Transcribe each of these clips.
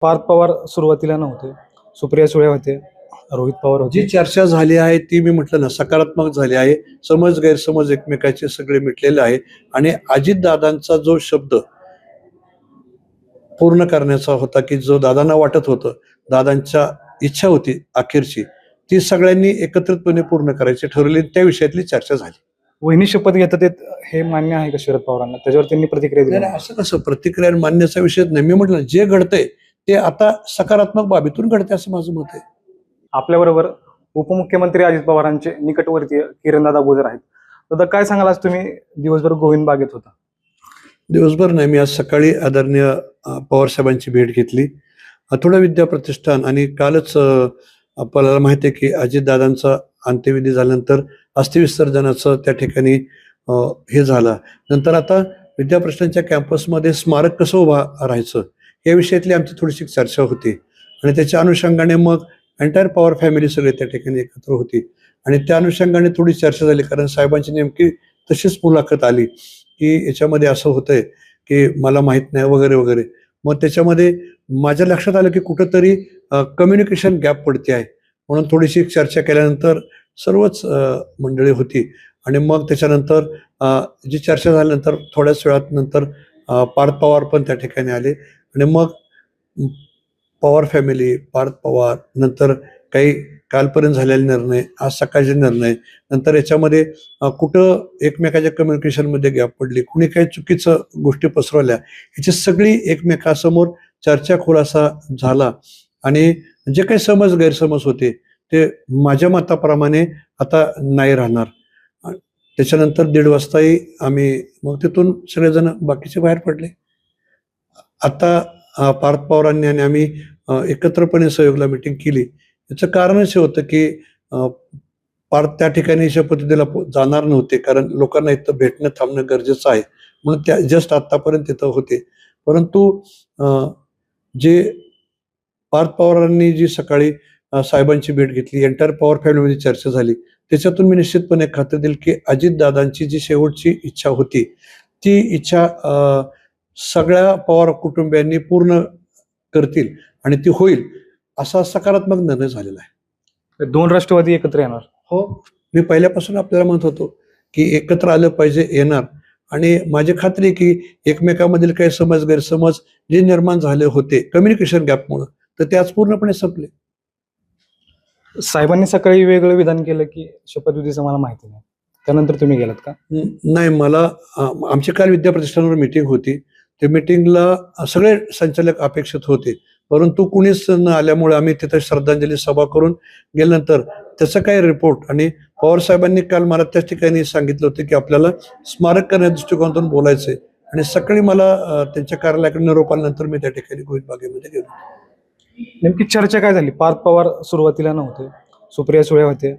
पार्थ पवार सुरुवातीला नव्हते, सुप्रिया सुळे होते, रोहित पवार होते. जी चर्चा झाली आहे ती मी म्हटलं ना सकारात्मक झाली आहे. समज गैरसमज एकमेकाचे सगळे मिटलेले आहे आणि अजितदादांचा जो शब्द पूर्ण करण्याचा होता की जो दादांना वाटत होतं, दादांच्या इच्छा होती अखेरची, ती सगळ्यांनी एकत्रितपणे पूर्ण करायची ठरवली. त्या विषयातली चर्चा झाली. वहिनी शपथ घेतात हे मान्य आहे का शरद पवारांना? त्याच्यावर त्यांनी प्रतिक्रिया दिली. नाही, असं कसं प्रतिक्रिया मान्याचा विषय नाही. मी म्हटलं जे घडतंय ते आता सकारात्मक बाबीतून घडते असं माझं मत आहे. आपल्याबरोबर उपमुख्यमंत्री अजित पवारांचे निकटवर्तीय किरणदादा गुजर आहेत. दादा, काय सांगाल, आज तुम्ही दिवसभर गोविंद बागेत होता? दिवसभर नाही, मी आज सकाळी आदरणीय पवार साहेबांची भेट घेतली. थोडं विद्याप्रतिष्ठान आणि कालच आपल्याला माहिती आहे की अजितदादांचा अंत्यविधी झाल्यानंतर अस्थिविसर्जनाचं त्या ठिकाणी हे झालं. नंतर आता विद्याप्रतिष्ठानच्या कॅम्पसमध्ये स्मारक कसं उभा राहायचं या विषयातली आमची थोडीशी चर्चा होती आणि त्याच्या अनुषंगाने मग एंटायर पवार फॅमिली सगळे त्या ठिकाणी एकत्र होती आणि त्या अनुषंगाने थोडी चर्चा झाली. कारण साहेबांची नेमकी तशीच मुलाखत आली की याच्यामध्ये असं होतंय की मला माहित नाही वगैरे वगैरे. मग त्याच्यामध्ये माझ्या लक्षात आलं की कुठंतरी कम्युनिकेशन गॅप पडते आहे, म्हणून थोडीशी चर्चा केल्यानंतर सर्वच मंडळी होती आणि मग त्याच्यानंतर जी चर्चा झाल्यानंतर थोड्याच वेळात नंतर पार्थ पवार पण त्या ठिकाणी आले आणि मग पवार फॅमिली, पार्थ पवार, नंतर काही कालपर्यंत झालेले निर्णय, आज सकाळचे निर्णय, नंतर याच्यामध्ये कुठं एकमेकाच्या कम्युनिकेशनमध्ये गॅप पडली, कुणी काही चुकीचं गोष्टी पसरवल्या, ह्याची सगळी एकमेकासमोर चर्चा खुलासा झाला आणि जे काही समज गैरसमज होते ते माझ्या मताप्रमाणे आता नाही राहणार. त्याच्यानंतर 1:30 वाजताही आम्ही मग तिथून सगळेजण बाकीचे बाहेर पडले. आता पार्थ पवारांनी आणि आम्ही एकत्रपणे सहयोगला मिटिंग केली. याचं कारणच हे होतं की पार्थ त्या ठिकाणी शपथविधीला जाणार नव्हते, कारण लोकांना इथं भेटणं थांबणं गरजेचं आहे, म्हणून त्या जस्ट आतापर्यंत तिथं होते. परंतु जे पार्थ पवारांनी जी सकाळी साहेबांची भेट घेतली, एंटायर पवार फॅमिलीमध्ये चर्चा झाली, त्याच्यातून मी निश्चितपणे खात्री देईल की अजितदादांची जी शेवटची इच्छा होती ती इच्छा सगळ्या पवार कुटुंबियांनी पूर्ण करतील आणि ती होईल असा सकारात्मक निर्णय झालेला आहे. 2 राष्ट्रवादी एकत्र येणार? हो, मी पहिल्यापासून आपल्याला म्हणत होतो की एकत्र आलं पाहिजे, येणार. आणि माझी खात्री आहे की एकमेकांमधील काही समज गैरसमज जे निर्माण झाले होते कम्युनिकेशन गॅपमुळे, तर ते आज पूर्णपणे संपले. साहेबांनी सकाळी वेगळं विधान केलं की शपथविधीचं मला माहिती नाही, त्यानंतर तुम्ही गेलात का? नाही, मला आमची काल विद्याप्रतिष्ठानावर मीटिंग होती. ते मीटिंगला सगळे संचालक अपेक्षित होते, परंतु कुणीच न आल्यामुळे आम्ही तिथे श्रद्धांजली सभा करून गेल्यानंतर त्याचा काही रिपोर्ट आणि पवार साहेबांनी काल मला त्याच ठिकाणी सांगितलं होतं की आपल्याला स्मारक करण्याच्या दृष्टिकोनातून बोलायचंय आणि सकाळी मला त्यांच्या कार्यालयाकडे निरोप आल्यानंतर मी त्या ठिकाणी गोविंद बागेमध्ये गेलो. नेमकी चर्चा काय झाली? पार्थ पवार सुरुवातीला नव्हते, सुप्रिया सुळे होते,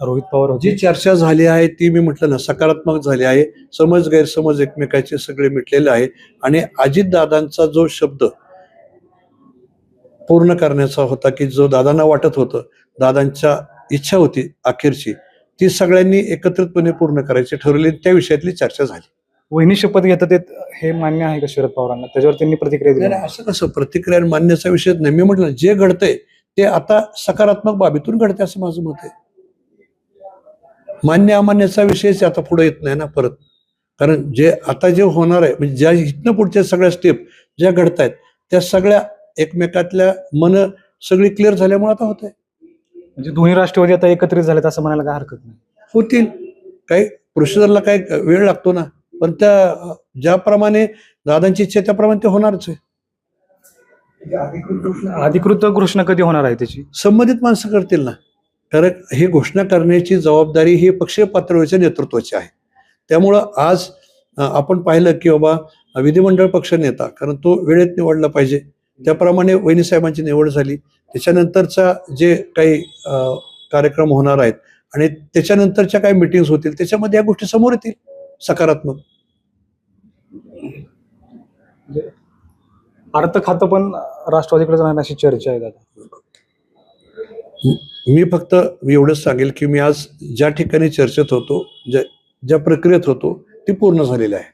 रोहित पवार होते. जी चर्चा झाली आहे ती मी म्हटलं ना सकारात्मक झाली आहे. समज गैरसमज एकमेकाचे सगळे मिटलेले आहे आणि अजितदादांचा जो शब्द पूर्ण करण्याचा होता की जो दादांना वाटत होतं, दादांच्या इच्छा होती अखेरची, ती सगळ्यांनी एकत्रितपणे पूर्ण करायची ठरवली. त्या विषयातली चर्चा झाली. वहिनी शपथ घेतात हे मान्य आहे का शरद पवारांना? त्याच्यावर त्यांनी प्रतिक्रिया दिली. नाही, असं कसं प्रतिक्रिया मान्याचा विषय नाही. मी म्हटलं जे घडतंय ते आता सकारात्मक बाबीतून घडते असं माझं मत आहे. मान्य अमान्याचा विषयच आता पुढे येत नाही ना परत, कारण जे आता जे होणार आहे म्हणजे ज्या इथनं पुढच्या सगळ्या स्टेप ज्या घडतायत त्या सगळ्या एकमेकातल्या मन सगळी क्लिअर झाल्यामुळे आता होत आहे. म्हणजे दोन्ही राष्ट्रवादी आता एकत्रित झालेत असं म्हणायला काय हरकत नाही? होतील, काही प्रोसिजरला काही वेळ लागतो ना, पण त्या ज्याप्रमाणे दादांची इच्छा त्याप्रमाणे ते होणारच आहे. अधिकृत घोषणा कधी होणार आहे त्याची? संबंधित माणसं करतील ना, कारण ही घोषणा करण्याची जबाबदारी ही पक्षीय पातळीच्या नेतृत्वाची आहे. त्यामुळं आज आपण पाहिलं की बाबा विधिमंडळ पक्ष नेता, कारण तो वेळेत निवडला पाहिजे, त्याप्रमाणे वहिनी साहेबांची निवड झाली. त्याच्यानंतरचा जे काही कार्यक्रम होणार आहेत आणि त्याच्यानंतरच्या काही मीटिंग्स होतील त्याच्यामध्ये या गोष्टी समोर येतील सकारात्मक. अर्थ खातं पण राष्ट्रवादीकडे जाणार अशी चर्चा आहे दादा. मी फक्त एवढंच सांगेल की मी आज ज्या ठिकाणी चर्चेत होतो, ज्या प्रक्रियेत होतो ती पूर्ण झालेली आहे.